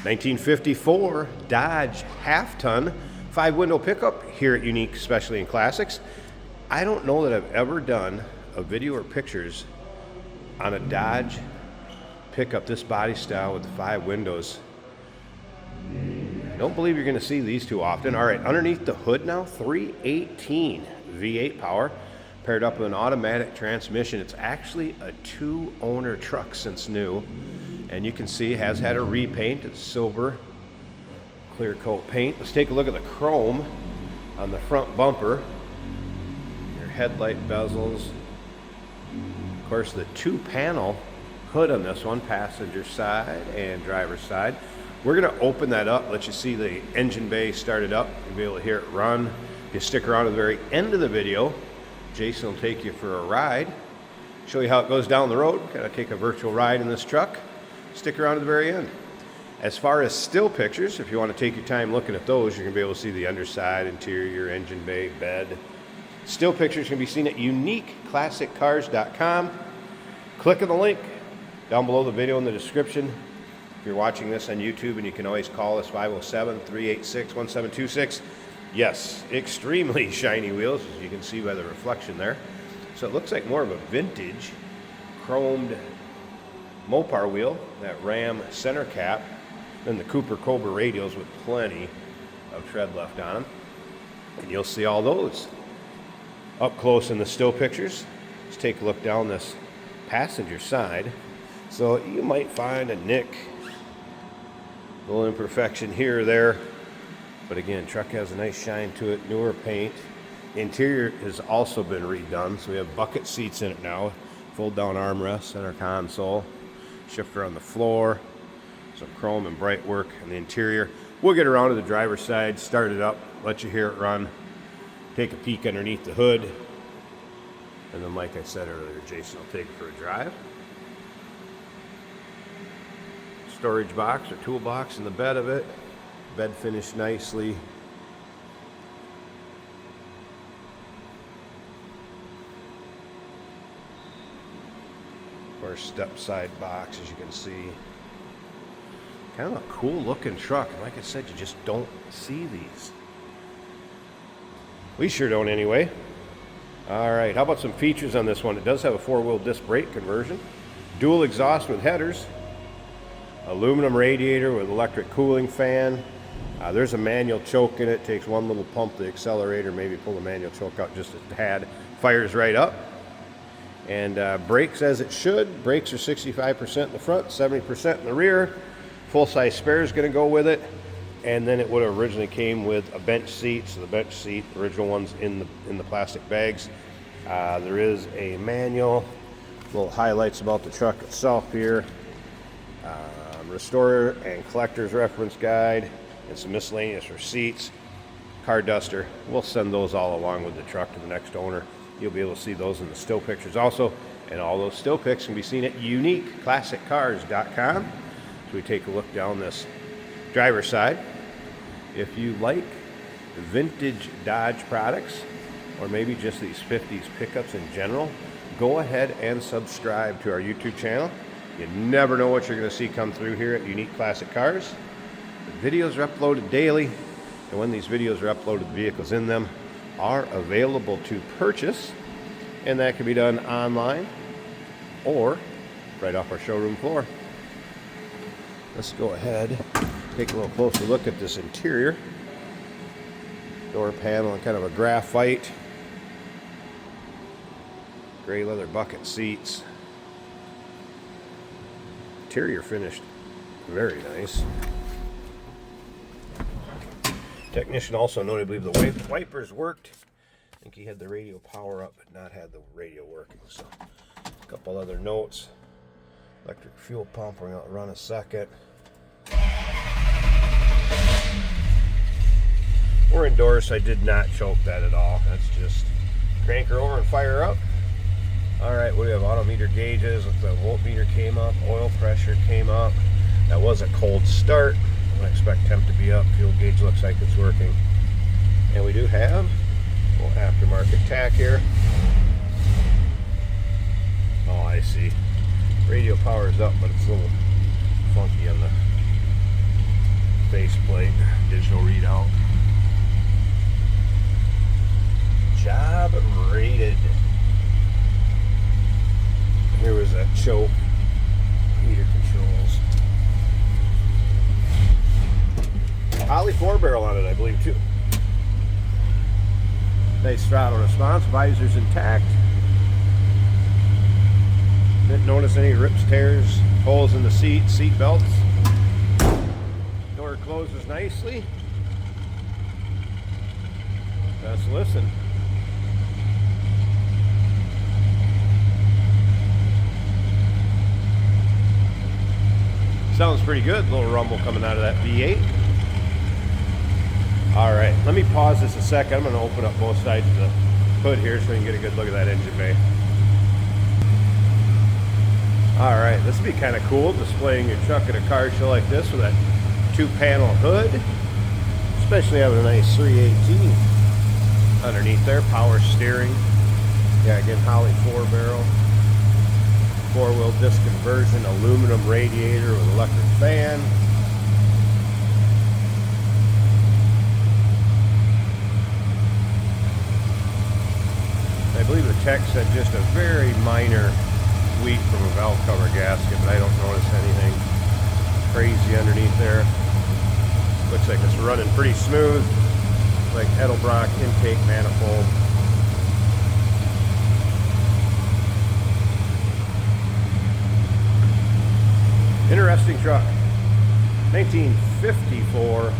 1954 Dodge half-ton 5-window pickup here at Unique Specialty and Classics. I don't know that I've ever done a video or pictures on a Dodge pickup this body style with the 5 windows. I don't believe you're going to see these too often. All right, underneath the hood now, 318 V8 power paired up with an automatic transmission. It's actually a 2-owner truck since new, and you can see it has had a repaint. It's silver clear coat paint. Let's take a look at the chrome on the front bumper, your headlight bezels, of course the 2-panel hood on this one, passenger side and driver's side. We're going to open that up, let you see the engine bay started up. You'll be able to hear it run. If you stick around to the very end of the video, Jason will take you for a ride, show you how it goes down the road, kind of take a virtual ride in this truck. Stick around to the very end. As far as still pictures, if you want to take your time looking at those, you're going to be able to see the underside, interior, engine bay, bed. Still pictures can be seen at uniqueclassiccars.com. Click on the link down below the video in the description. If you're watching this on YouTube, and you can always call us 507-386-1726. Yes, extremely shiny wheels, as you can see by the reflection there. So it looks like more of a vintage chromed Mopar wheel, that Ram center cap, then the Cooper Cobra radials with plenty of tread left on them. And you'll see all those up close in the still pictures. Let's take a look down this passenger side. So you might find a nick, a little imperfection here or there. But again, truck has a nice shine to it, newer paint. Interior has also been redone, so we have bucket seats in it now, fold down armrest, center console, shifter on the floor, some chrome and bright work in the interior. We'll get around to the driver's side, start it up, let you hear it run, take a peek underneath the hood, and then like I said earlier, Jason will take it for a drive. Storage box or toolbox in the bed of it. Bed finished nicely. Of course, step side box, as you can see. Kind of a cool looking truck. And like I said, you just don't see these. We sure don't anyway. All right, how about some features on this one? It does have a 4-wheel disc brake conversion. Dual exhaust with headers. Aluminum radiator with electric cooling fan. There's a manual choke in it. Takes one little pump the accelerator, maybe pull the manual choke out just a tad. Fires right up. And brakes as it should. Brakes are 65% in the front, 70% in the rear. Full-size spare is going to go with it. And then it would have originally came with a bench seat. So the bench seat, the original one's in the plastic bags. There is a manual. Little highlights about the truck itself here. Restorer and collector's reference guide, and some miscellaneous receipts, car duster. We'll send those all along with the truck to the next owner. You'll be able to see those in the still pictures also, and all those still pics can be seen at uniqueclassiccars.com. So we take a look down this driver's side. If you like vintage Dodge products, or maybe just these 50s pickups in general, go ahead and subscribe to our YouTube channel. You never know what you're going to see come through here at Unique Classic Cars. The videos are uploaded daily, and when these videos are uploaded, the vehicles in them are available to purchase, and that can be done online or right off our showroom floor. Let's go ahead, take a little closer look at this interior. Door panel and kind of a graphite. Gray leather bucket seats. Interior finished very nice. Technician also noted, I believe the wipers worked. I think he had the radio power up but not had the radio working. So a couple other notes. Electric fuel pump, we're going to run a second. We're indoors, so I did not choke that at all. That's just crank her over and fire her up. Alright, we have autometer gauges. The voltmeter came up, oil pressure came up. That was a cold start. I expect temp to be up. Fuel gauge looks like it's working. And we do have a little aftermarket tack here. Oh, I see. Radio power is up, but it's a little funky on the faceplate, digital readout. Job rated. Here was that choke, heater controls. Holley 4-barrel on it, I believe, too. Nice throttle response, visor's intact. Didn't notice any rips, tears, holes in the seat belts. Door closes nicely. Let's listen. Sounds pretty good. A little rumble coming out of that V8. All right, let me pause this a second. I'm going to open up both sides of the hood here so we can get a good look at that engine bay. All right, this would be kind of cool, displaying your truck at a car show like this with that 2-panel hood, especially having a nice 318 underneath there. Power steering. Yeah, again, Holley 4-barrel. 4-wheel disc conversion, aluminum radiator with electric fan. I believe the tech said just a very minor leak from a valve cover gasket, but I don't notice anything crazy underneath there. Looks like it's running pretty smooth, like Edelbrock intake manifold. Interesting truck. 1954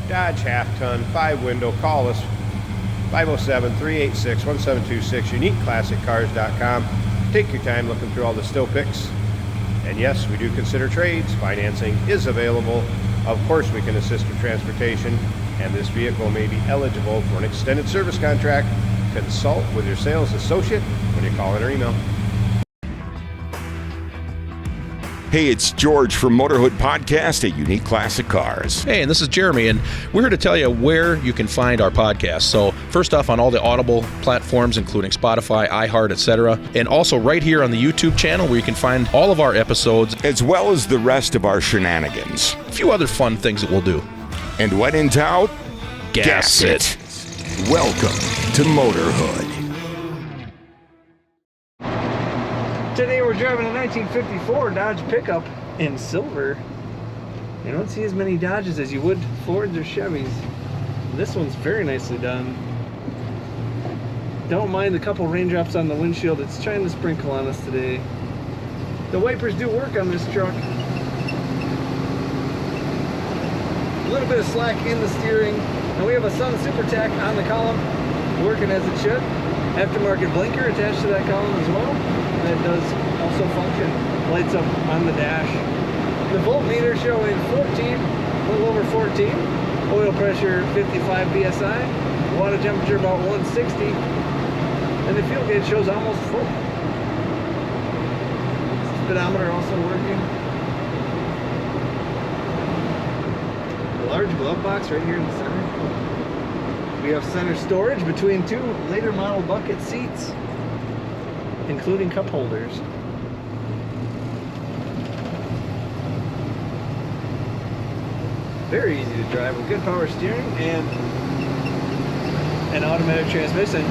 Dodge half-ton, 5-window. Call us 507-386-1726, uniqueclassiccars.com. Take your time looking through all the still pics. And yes, we do consider trades. Financing is available. Of course, we can assist with transportation, and this vehicle may be eligible for an extended service contract. Consult with your sales associate when you call in or email. Hey, it's George from Motorhood Podcast at Unique Classic Cars. Hey, and this is Jeremy, and we're here to tell you where you can find our podcast. So first off, on all the Audible platforms, including Spotify, iHeart, etc., and also right here on the YouTube channel where you can find all of our episodes, as well as the rest of our shenanigans. A few other fun things that we'll do. And when in doubt, gas it. Welcome to Motorhood. Today we're driving a 1954 Dodge pickup in silver. You don't see as many Dodges as you would Fords or Chevys. This one's very nicely done. Don't mind the couple raindrops on the windshield. It's trying to sprinkle on us today. The wipers do work on this truck. A little bit of slack in the steering. And we have a Sun Super Tack on the column, working as it should. Aftermarket blinker attached to that column as well. That does also function. Lights up on the dash. The voltmeter showing 14, a little over 14. Oil pressure 55 psi. Water temperature about 160. And the fuel gauge shows almost full. Speedometer also working. A large glove box right here in the center. We have center storage between two later model bucket seats, including cup holders. Very easy to drive with good power steering and an automatic transmission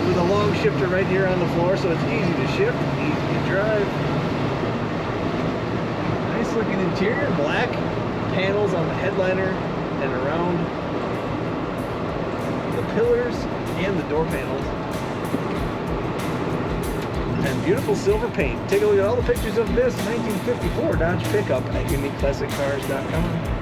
with a long shifter right here on the floor, so it's easy to shift, easy to drive. Nice looking interior, black panels on the headliner and around the pillars and the door panels. And beautiful silver paint. Take a look at all the pictures of this 1954 Dodge pickup at uniqueclassiccars.com.